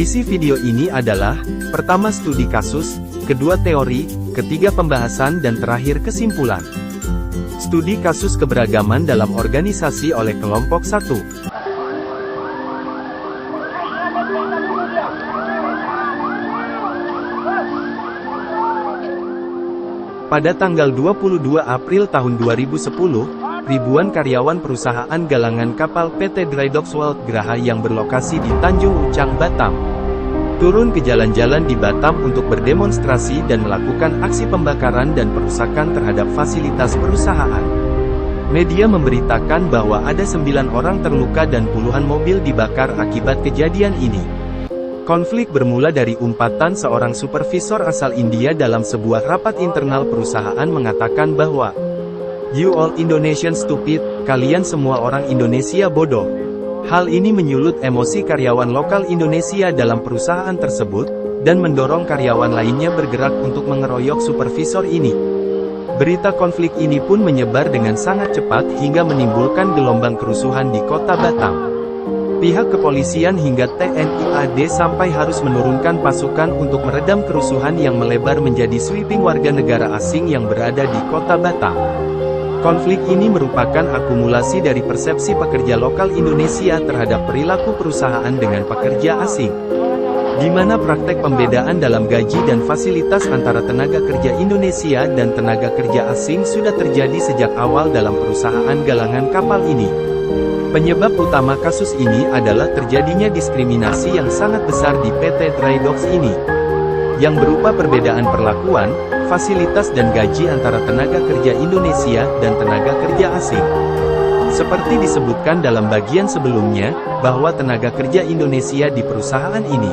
Isi video ini adalah, pertama studi kasus, kedua teori, ketiga pembahasan dan terakhir kesimpulan. Studi kasus keberagaman dalam organisasi oleh kelompok 1. Pada tanggal 22 April tahun 2010, ribuan karyawan perusahaan galangan kapal PT Drydocks World Graha yang berlokasi di Tanjung Ucang, Batam, turun ke jalan-jalan di Batam untuk berdemonstrasi dan melakukan aksi pembakaran dan perusakan terhadap fasilitas perusahaan. Media memberitakan bahwa ada 9 orang terluka dan puluhan mobil dibakar akibat kejadian ini. Konflik bermula dari umpatan seorang supervisor asal India dalam sebuah rapat internal perusahaan mengatakan bahwa, "You all Indonesians stupid, kalian semua orang Indonesia bodoh." Hal ini menyulut emosi karyawan lokal Indonesia dalam perusahaan tersebut, dan mendorong karyawan lainnya bergerak untuk mengeroyok supervisor ini. Berita konflik ini pun menyebar dengan sangat cepat hingga menimbulkan gelombang kerusuhan di kota Batam. Pihak kepolisian hingga TNI AD sampai harus menurunkan pasukan untuk meredam kerusuhan yang melebar menjadi sweeping warga negara asing yang berada di kota Batam. Konflik ini merupakan akumulasi dari persepsi pekerja lokal Indonesia terhadap perilaku perusahaan dengan pekerja asing, di mana praktek pembedaan dalam gaji dan fasilitas antara tenaga kerja Indonesia dan tenaga kerja asing sudah terjadi sejak awal dalam perusahaan galangan kapal ini. Penyebab utama kasus ini adalah terjadinya diskriminasi yang sangat besar di PT Drydocks ini, yang berupa perbedaan perlakuan, fasilitas dan gaji antara tenaga kerja Indonesia dan tenaga kerja asing. Seperti disebutkan dalam bagian sebelumnya, bahwa tenaga kerja Indonesia di perusahaan ini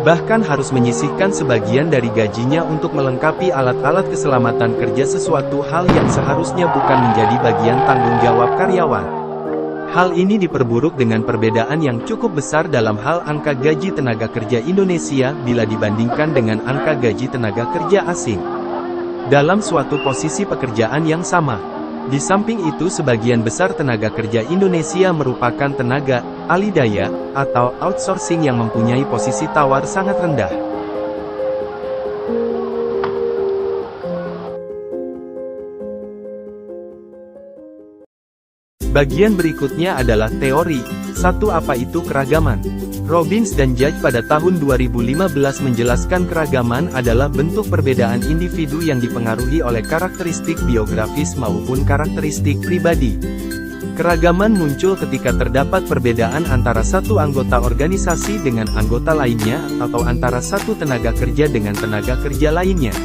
bahkan harus menyisihkan sebagian dari gajinya untuk melengkapi alat-alat keselamatan kerja, sesuatu hal yang seharusnya bukan menjadi bagian tanggung jawab karyawan. Hal ini diperburuk dengan perbedaan yang cukup besar dalam hal angka gaji tenaga kerja Indonesia bila dibandingkan dengan angka gaji tenaga kerja asing dalam suatu posisi pekerjaan yang sama. Di samping itu, sebagian besar tenaga kerja Indonesia merupakan tenaga alidaya atau outsourcing yang mempunyai posisi tawar sangat rendah. Bagian berikutnya adalah teori. 1. Apa itu keragaman? Robbins dan Judge pada tahun 2015 menjelaskan keragaman adalah bentuk perbedaan individu yang dipengaruhi oleh karakteristik biografis maupun karakteristik pribadi. Keragaman muncul ketika terdapat perbedaan antara satu anggota organisasi dengan anggota lainnya, atau antara satu tenaga kerja dengan tenaga kerja lainnya.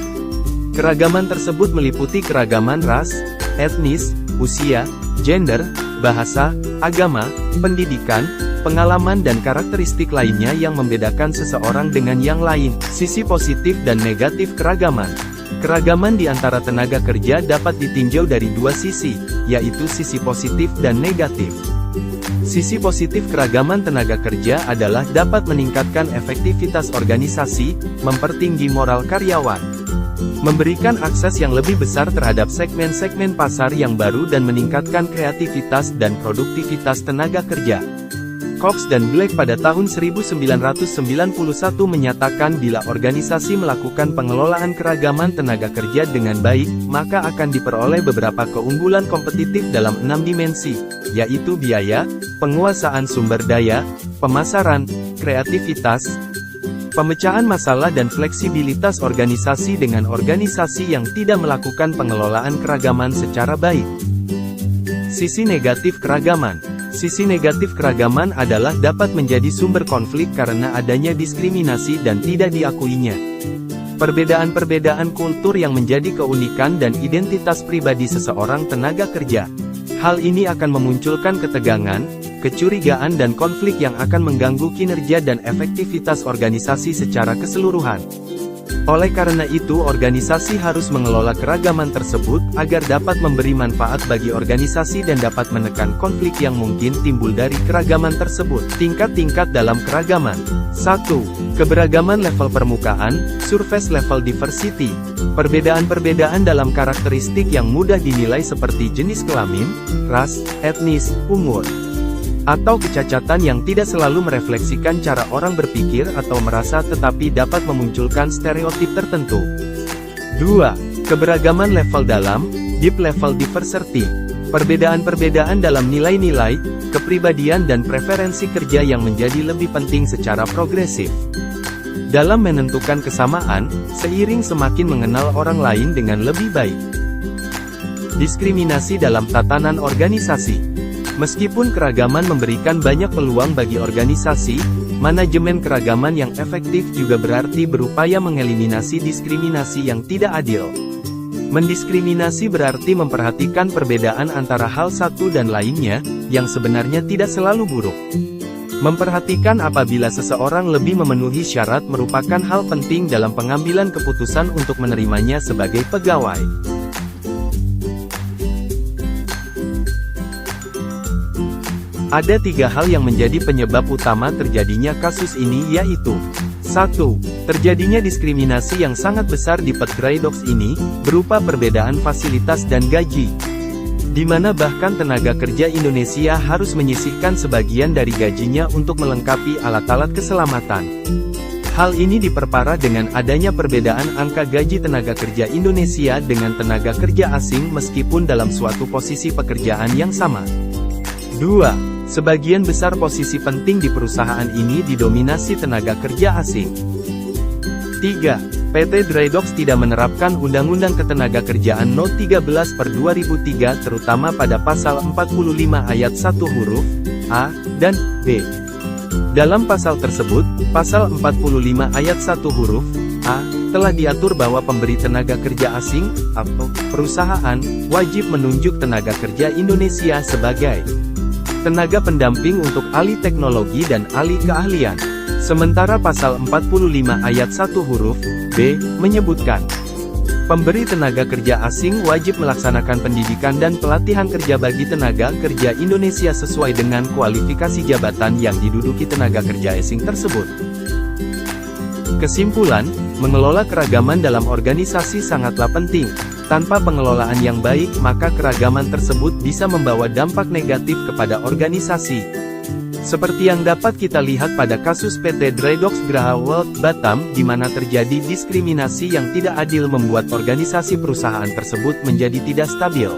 Keragaman tersebut meliputi keragaman ras, etnis, usia, gender, bahasa, agama, pendidikan, pengalaman dan karakteristik lainnya yang membedakan seseorang dengan yang lain. Sisi positif dan negatif keragaman. Keragaman di antara tenaga kerja dapat ditinjau dari dua sisi, yaitu sisi positif dan negatif. Sisi positif keragaman tenaga kerja adalah dapat meningkatkan efektivitas organisasi, mempertinggi moral karyawan, memberikan akses yang lebih besar terhadap segmen-segmen pasar yang baru dan meningkatkan kreativitas dan produktivitas tenaga kerja. Cox dan Black pada tahun 1991 menyatakan bila organisasi melakukan pengelolaan keragaman tenaga kerja dengan baik, maka akan diperoleh beberapa keunggulan kompetitif dalam 6 dimensi, yaitu biaya, penguasaan sumber daya, pemasaran, kreativitas, pemecahan masalah dan fleksibilitas organisasi dengan organisasi yang tidak melakukan pengelolaan keragaman secara baik. Sisi negatif keragaman. Sisi negatif keragaman adalah dapat menjadi sumber konflik karena adanya diskriminasi dan tidak diakuinya. Perbedaan-perbedaan kultur yang menjadi keunikan dan identitas pribadi seseorang tenaga kerja. Hal ini akan memunculkan ketegangan, kecurigaan dan konflik yang akan mengganggu kinerja dan efektivitas organisasi secara keseluruhan. Oleh karena itu, organisasi harus mengelola keragaman tersebut agar dapat memberi manfaat bagi organisasi dan dapat menekan konflik yang mungkin timbul dari keragaman tersebut. Tingkat-tingkat dalam keragaman. 1. Keberagaman level permukaan, surface level diversity. Perbedaan-perbedaan dalam karakteristik yang mudah dinilai seperti jenis kelamin, ras, etnis, umur. atau kecacatan yang tidak selalu merefleksikan cara orang berpikir atau merasa tetapi dapat memunculkan stereotip tertentu. 2. Keberagaman level dalam, deep level diversity. Perbedaan-perbedaan dalam nilai-nilai, kepribadian dan preferensi kerja yang menjadi lebih penting secara progresif. Dalam menentukan kesamaan, seiring semakin mengenal orang lain dengan lebih baik. Diskriminasi dalam tatanan organisasi. Meskipun keragaman memberikan banyak peluang bagi organisasi, manajemen keragaman yang efektif juga berarti berupaya mengeliminasi diskriminasi yang tidak adil. Mendiskriminasi berarti memperhatikan perbedaan antara hal satu dan lainnya, yang sebenarnya tidak selalu buruk. Memperhatikan apabila seseorang lebih memenuhi syarat merupakan hal penting dalam pengambilan keputusan untuk menerimanya sebagai pegawai. Ada 3 hal yang menjadi penyebab utama terjadinya kasus ini, yaitu 1. Terjadinya diskriminasi yang sangat besar di PT Drydocks ini, berupa perbedaan fasilitas dan gaji, di mana bahkan tenaga kerja Indonesia harus menyisihkan sebagian dari gajinya untuk melengkapi alat-alat keselamatan. Hal ini diperparah dengan adanya perbedaan angka gaji tenaga kerja Indonesia dengan tenaga kerja asing meskipun dalam suatu posisi pekerjaan yang sama. 2. Sebagian besar posisi penting di perusahaan ini didominasi tenaga kerja asing. 3. PT Drydocks tidak menerapkan Undang-Undang Ketenagakerjaan No. 13/2003 terutama pada pasal 45 ayat 1 huruf A dan B. Dalam pasal tersebut, pasal 45 ayat 1 huruf A, telah diatur bahwa pemberi tenaga kerja asing, atau perusahaan, wajib menunjuk tenaga kerja Indonesia sebagai tenaga pendamping untuk ahli teknologi dan ahli keahlian. Sementara pasal 45 ayat 1 huruf B, menyebutkan, pemberi tenaga kerja asing wajib melaksanakan pendidikan dan pelatihan kerja bagi tenaga kerja Indonesia sesuai dengan kualifikasi jabatan yang diduduki tenaga kerja asing tersebut. Kesimpulan, mengelola keragaman dalam organisasi sangatlah penting. Tanpa pengelolaan yang baik maka keragaman tersebut bisa membawa dampak negatif kepada organisasi. Seperti yang dapat kita lihat pada kasus PT Drydocks Graha World Batam, di mana terjadi diskriminasi yang tidak adil membuat organisasi perusahaan tersebut menjadi tidak stabil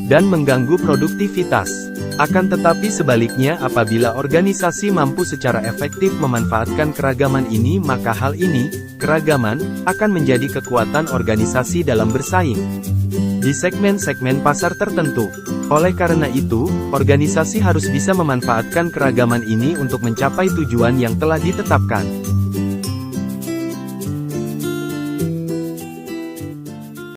dan mengganggu produktivitas. Akan tetapi sebaliknya, apabila organisasi mampu secara efektif memanfaatkan keragaman ini, maka hal ini, keragaman, akan menjadi kekuatan organisasi dalam bersaing di segmen-segmen pasar tertentu. Oleh karena itu, organisasi harus bisa memanfaatkan keragaman ini untuk mencapai tujuan yang telah ditetapkan.